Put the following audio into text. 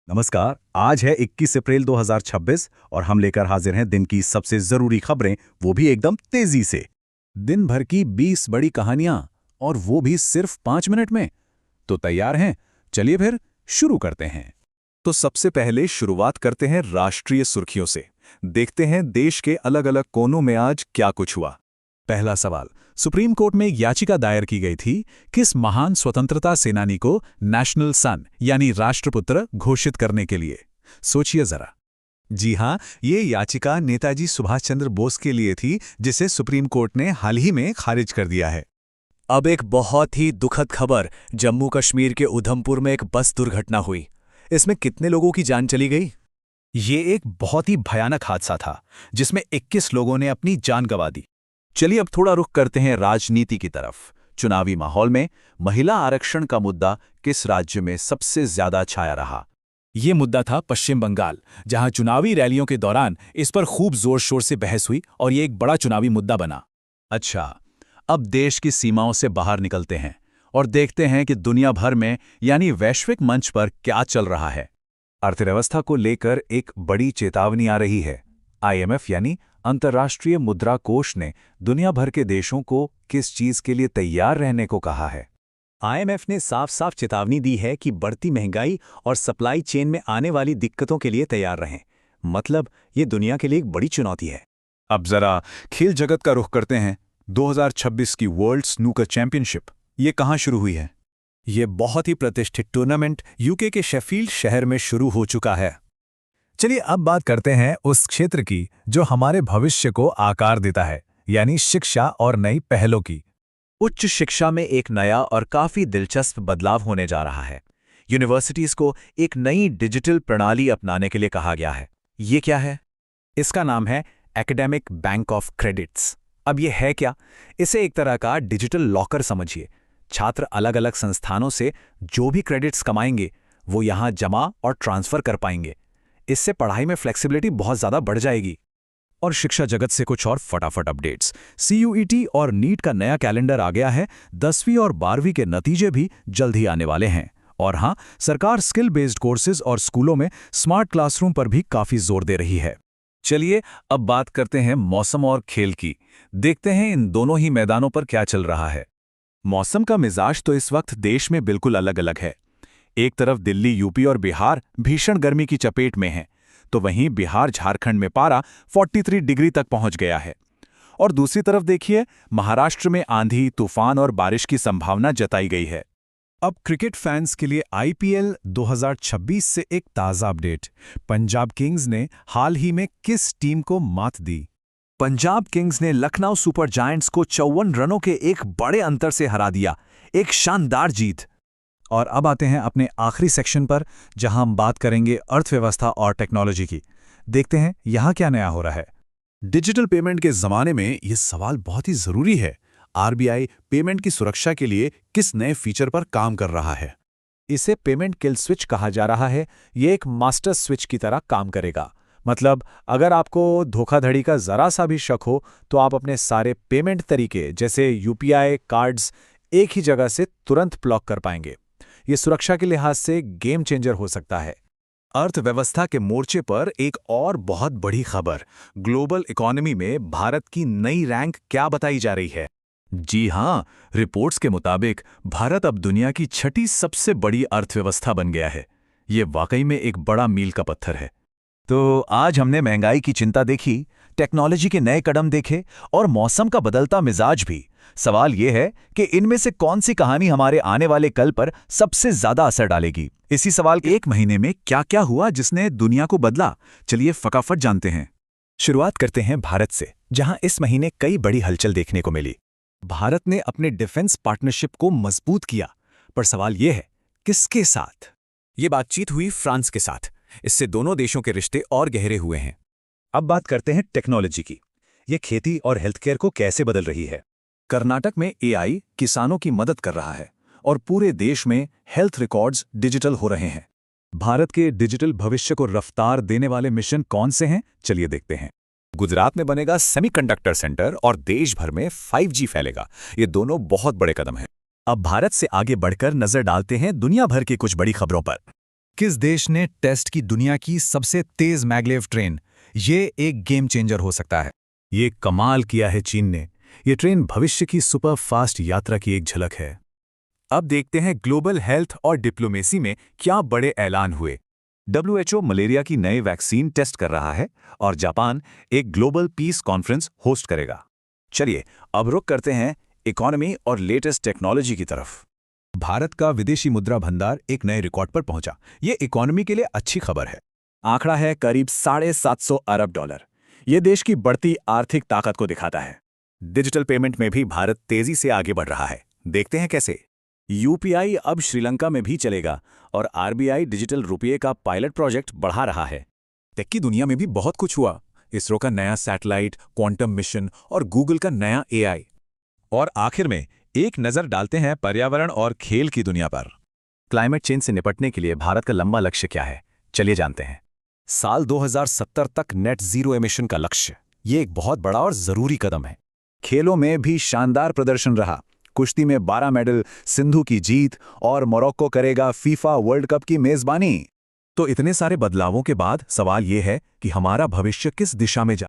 नमस्कार। आज है 21 अप्रैल 2026 और हम लेकर हाजिर हैं दिन की सबसे जरूरी खबरें, वो भी एकदम तेजी से। दिन भर की 20 बड़ी कहानियां और वो भी सिर्फ 5 मिनट में। तो तैयार हैं? चलिए फिर शुरू करते हैं। तो सबसे पहले शुरुआत करते हैं राष्ट्रीय सुर्खियों से। देखते हैं देश के अलग अलग कोनों में आज क्या कुछ हुआ। पहला सवाल, सुप्रीम कोर्ट में एक याचिका दायर की गई थी किस महान स्वतंत्रता सेनानी को नेशनल सन यानी राष्ट्रपुत्र घोषित करने के लिए। सोचिए जरा। जी हां, ये याचिका नेताजी सुभाष चंद्र बोस के लिए थी, जिसे सुप्रीम कोर्ट ने हाल ही में खारिज कर दिया है। अब एक बहुत ही दुखद खबर। जम्मू कश्मीर के उधमपुर में एक बस दुर्घटना हुई। इसमें कितने लोगों की जान चली गई? ये एक बहुत ही भयानक हादसा था, जिसमें 21 लोगों ने अपनी जान गंवा दी। चलिए अब थोड़ा रुख करते हैं राजनीति की तरफ। चुनावी माहौल में महिला आरक्षण का मुद्दा किस राज्य में सबसे ज्यादा छाया रहा? ये मुद्दा था पश्चिम बंगाल, जहां चुनावी रैलियों के दौरान इस पर खूब जोर शोर से बहस हुई और ये एक बड़ा चुनावी मुद्दा बना। अच्छा, अब देश की सीमाओं से बाहर निकलते हैं और देखते हैं कि दुनिया भर में यानी वैश्विक मंच पर क्या चल रहा है। अर्थव्यवस्था को लेकर एक बड़ी चेतावनी आ रही है। आईएमएफ यानी अंतर्राष्ट्रीय मुद्रा कोष ने दुनिया भर के देशों को किस चीज के लिए तैयार रहने को कहा है? आईएमएफ ने साफ साफ चेतावनी दी है कि बढ़ती महंगाई और सप्लाई चेन में आने वाली दिक्कतों के लिए तैयार रहें। मतलब ये दुनिया के लिए एक बड़ी चुनौती है। अब जरा खेल जगत का रुख करते हैं। 2026 की वर्ल्ड स्नूकर चैंपियनशिप ये कहाँ शुरू हुई है? ये बहुत ही प्रतिष्ठित टूर्नामेंट यूके के शेफील्ड शहर में शुरू हो चुका है। चलिए अब बात करते हैं उस क्षेत्र की जो हमारे भविष्य को आकार देता है, यानी शिक्षा और नई पहलों की। उच्च शिक्षा में एक नया और काफी दिलचस्प बदलाव होने जा रहा है। यूनिवर्सिटीज को एक नई डिजिटल प्रणाली अपनाने के लिए कहा गया है। ये क्या है? इसका नाम है एकेडमिक बैंक ऑफ क्रेडिट्स। अब ये है क्या? इसे एक तरह का डिजिटल लॉकर समझिए। छात्र अलग अलग संस्थानों से जो भी क्रेडिट्स कमाएंगे वो यहाँ जमा और ट्रांसफर कर पाएंगे। इससे पढ़ाई में फ्लेक्सिबिलिटी बहुत ज़्यादा बढ़ जाएगी। और शिक्षा जगत से कुछ और फटाफट अपडेट्स। सीयूईटी और नीट का नया कैलेंडर आ गया है। 10वीं और 12वीं के नतीजे भी जल्द ही आने वाले हैं। और हाँ, सरकार स्किल बेस्ड कोर्सेज और स्कूलों में स्मार्ट क्लासरूम पर भी काफ़ी जोर दे रही है। चलिए अब बात करते हैं मौसम और खेल की। देखते हैं इन दोनों ही मैदानों पर क्या चल रहा है। मौसम का मिजाज तो इस वक्त देश में बिल्कुल अलग अलग है। एक तरफ दिल्ली, यूपी और बिहार भीषण गर्मी की चपेट में हैं, तो वहीं बिहार झारखंड में पारा 43 डिग्री तक पहुंच गया है। और दूसरी तरफ देखिए, महाराष्ट्र में आंधी, तूफान और बारिश की संभावना जताई गई है। अब क्रिकेट फैंस के लिए आईपीएल 2026 से एक ताज़ा अपडेट। पंजाब किंग्स ने हाल ही में किस टीम को मात दी? पंजाब किंग्स ने लखनऊ सुपर जायंट्स को 54 रनों के एक बड़े अंतर से हरा दिया। एक शानदार जीत। और अब आते हैं अपने आखिरी सेक्शन पर, जहां हम बात करेंगे अर्थव्यवस्था और टेक्नोलॉजी की। देखते हैं यहां क्या नया हो रहा है। डिजिटल पेमेंट के जमाने में यह सवाल बहुत ही जरूरी है। आरबीआई पेमेंट की सुरक्षा के लिए किस नए फीचर पर काम कर रहा है? इसे पेमेंट किल स्विच कहा जा रहा है। ये एक मास्टर स्विच की तरह काम करेगा। मतलब अगर आपको धोखाधड़ी का जरा सा भी शक हो तो आप अपने सारे पेमेंट तरीके जैसे यूपीआई कार्ड्स एक ही जगह से तुरंत ब्लॉक कर पाएंगे। ये सुरक्षा के लिहाज से गेम चेंजर हो सकता है। अर्थव्यवस्था के मोर्चे पर एक और बहुत बड़ी खबर। ग्लोबल इकोनॉमी में भारत की नई रैंक क्या बताई जा रही है? जी हां, रिपोर्ट्स के मुताबिक भारत अब दुनिया की 6ठी सबसे बड़ी अर्थव्यवस्था बन गया है। ये वाकई में एक बड़ा मील का पत्थर है। तो आज हमने महंगाई की चिंता देखी, टेक्नोलॉजी के नए कदम देखे और मौसम का बदलता मिजाज भी। सवाल यह है कि इनमें से कौन सी कहानी हमारे आने वाले कल पर सबसे ज्यादा असर डालेगी? इसी सवाल के एक महीने में क्या क्या हुआ जिसने दुनिया को बदला? चलिए फटाफट जानते हैं। शुरुआत करते हैं भारत से, जहां इस महीने कई बड़ी हलचल देखने को मिली। भारत ने अपने डिफेंस पार्टनरशिप को मजबूत किया, पर सवाल यह है किसके साथ? ये बातचीत हुई फ्रांस के साथ। इससे दोनों देशों के रिश्ते और गहरे हुए हैं। अब बात करते हैं टेक्नोलॉजी की। ये खेती और हेल्थकेयर को कैसे बदल रही है? कर्नाटक में एआई किसानों की मदद कर रहा है और पूरे देश में हेल्थ रिकॉर्ड्स डिजिटल हो रहे हैं। भारत के डिजिटल भविष्य को रफ्तार देने वाले मिशन कौन से हैं? चलिए देखते हैं। गुजरात में बनेगा सेमीकंडक्टर सेंटर और देश भर में 5G फैलेगा। ये दोनों बहुत बड़े कदम हैं। अब भारत से आगे बढ़कर नजर डालते हैं दुनिया भर की कुछ बड़ी खबरों पर। किस देश ने टेस्ट की दुनिया की सबसे तेज मैगलेव ट्रेन? ये एक गेम चेंजर हो सकता है। ये कमाल किया है चीन ने। ये ट्रेन भविष्य की सुपर फास्ट यात्रा की एक झलक है। अब देखते हैं ग्लोबल हेल्थ और डिप्लोमेसी में क्या बड़े ऐलान हुए। WHO मलेरिया की नई वैक्सीन टेस्ट कर रहा है और जापान एक ग्लोबल पीस कॉन्फ्रेंस होस्ट करेगा। चलिए अब रुख करते हैं इकोनॉमी और लेटेस्ट टेक्नोलॉजी की तरफ। भारत का विदेशी मुद्रा भंडार एक नए रिकॉर्ड पर पहुंचा। ये इकोनॉमी के लिए अच्छी खबर है। आंकड़ा है करीब $750 अरब। ये देश की बढ़ती आर्थिक ताकत को दिखाता है। डिजिटल पेमेंट में भी भारत तेजी से आगे बढ़ रहा है। देखते हैं कैसे। UPI अब श्रीलंका में भी चलेगा और RBI डिजिटल रुपये का पायलट प्रोजेक्ट बढ़ा रहा है। टेक की दुनिया में भी बहुत कुछ हुआ। इसरो का नया सैटेलाइट, क्वांटम मिशन और गूगल का नया AI। और आखिर में एक नज़र डालते हैं पर्यावरण और खेल की दुनिया पर। क्लाइमेट चेंज से निपटने के लिए भारत का लंबा लक्ष्य क्या है, चलिए जानते हैं। साल 2070 तक नेट जीरो एमिशन का लक्ष्य। ये एक बहुत बड़ा और जरूरी कदम है। खेलों में भी शानदार प्रदर्शन रहा। कुश्ती में 12 मेडल, सिंधु की जीत और मोरक्को करेगा फीफा वर्ल्ड कप की मेजबानी। तो इतने सारे बदलावों के बाद सवाल ये है कि हमारा भविष्य किस दिशा में